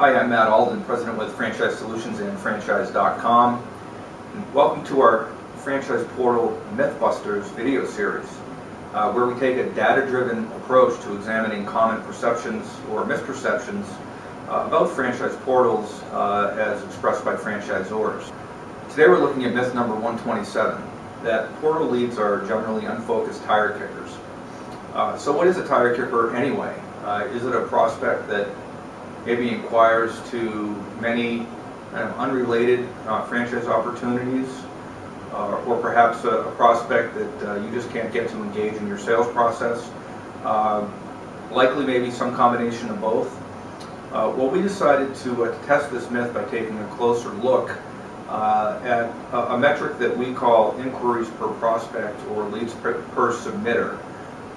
Hi, I'm Matt Alden, President with Franchise Solutions and Franchise.com. And welcome to our Franchise Portal Mythbusters video series, where we take a data-driven approach to examining common perceptions or misperceptions about franchise portals as expressed by franchisors. Today we're looking at myth number 127, that portal leads are generally unfocused tire kickers. So what is a tire kicker anyway? Is it a prospect that maybe inquires to many kind of unrelated franchise opportunities, or perhaps a prospect that you just can't get to engage in your sales process? Likely maybe some combination of both. Well, we decided to test this myth by taking a closer look at a metric that we call inquiries per prospect or leads per submitter.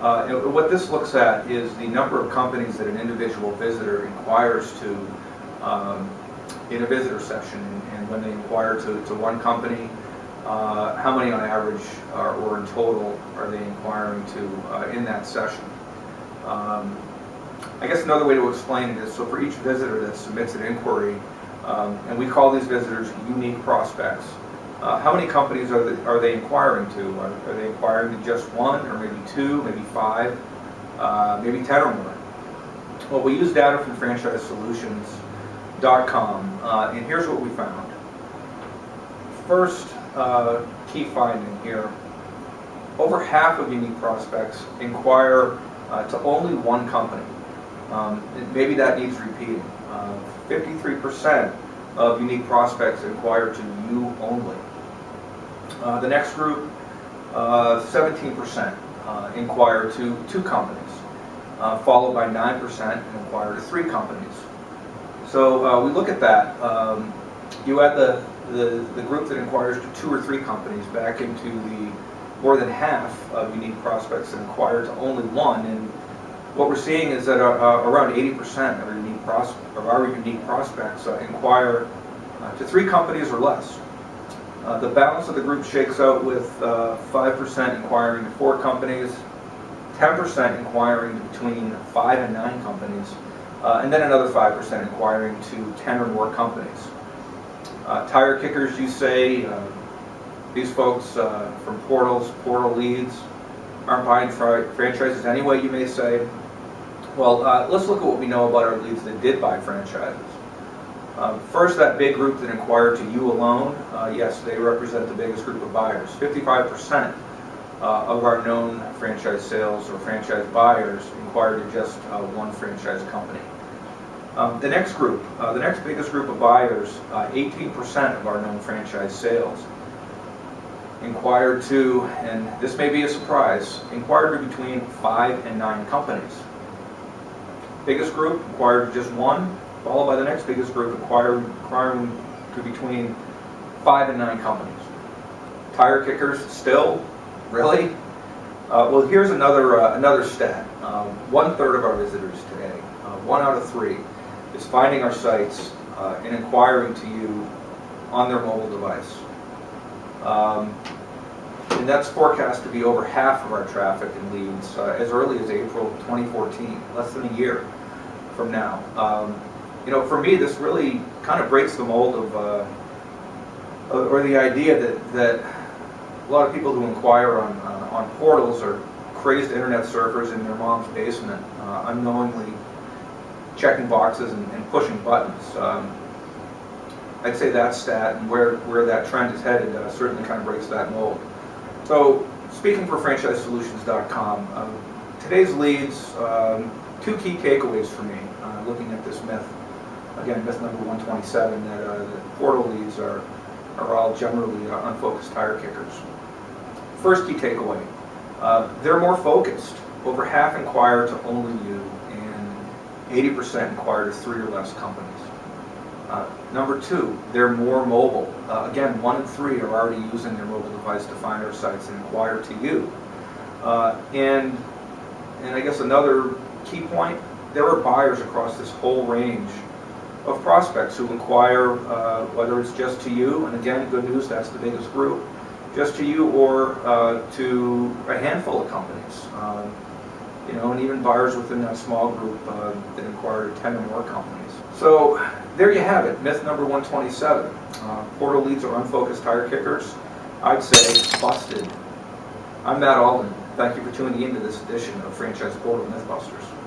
And what this looks at is the number of companies that an individual visitor inquires to in a visitor session, and when they inquire to one company, how many on average or in total are they inquiring to in that session. I guess another way to explain it is, so for each visitor that submits an inquiry, and we call these visitors unique prospects, how many companies are they inquiring to? Are they inquiring to just one, or maybe two, maybe five, maybe 10 or more? Well, we use data from FranchiseSolutions.com, and here's what we found. First key finding here: over half of unique prospects inquire to only one company. Maybe that needs repeating. 53% of unique prospects inquire to you only. The next group, 17% inquire to two companies, followed by 9% inquire to three companies. So we look at that. You add the group that inquires to two or three companies back into the more than half of unique prospects that inquire to only one, and what we're seeing is that around 80% of our unique prospects inquire to three companies or less. The balance of the group shakes out with 5% inquiring to four companies, 10% inquiring between 5 and 9 companies, and then another 5% inquiring to 10 or more companies. Tire kickers, you say, these folks from portal leads aren't buying franchises anyway, you may say. Well, let's look at what we know about our leads that did buy franchises. First, that big group that inquired to you alone, yes, they represent the biggest group of buyers. 55% of our known franchise sales or franchise buyers inquired to just one franchise company. The next group, the next biggest group of buyers, 18% of our known franchise sales inquired to, and this may be a surprise, inquired to between 5 and 9 companies. Biggest group inquired to just one, followed by the next biggest group inquiring to between 5 and 9 companies. Tire kickers still? Really? Well, here's another stat. 1/3 of our visitors today, 1 out of 3, is finding our sites and inquiring to you on their mobile device. And that's forecast to be over half of our traffic and leads as early as April 2014, less than a year from now. You know, for me, this really kind of breaks the mold of, or the idea that a lot of people who inquire on portals are crazed internet surfers in their mom's basement, unknowingly checking boxes and pushing buttons. I'd say that stat and where that trend is headed certainly kind of breaks that mold. So, speaking for FranchiseSolutions.com, today's leads, 2 key takeaways for me looking at this myth. Again, myth number 127, that portal leads are all generally unfocused tire kickers. First key takeaway, they're more focused. Over half inquire to only you, and 80% inquire to 3 or less companies. Number 2, they're more mobile. Again, 1 in 3 are already using their mobile device to find our sites and inquire to you. And I guess another key point, there are buyers across this whole range of prospects who inquire, whether it's just to you, and again, good news, that's the biggest group, just to you, or to a handful of companies. You know, and even buyers within that small group that inquire to 10 or more companies. So there you have it, myth number 127. Portal leads are unfocused tire kickers. I'd say busted. I'm Matt Alden. Thank you for tuning in to this edition of Franchise Portal Mythbusters.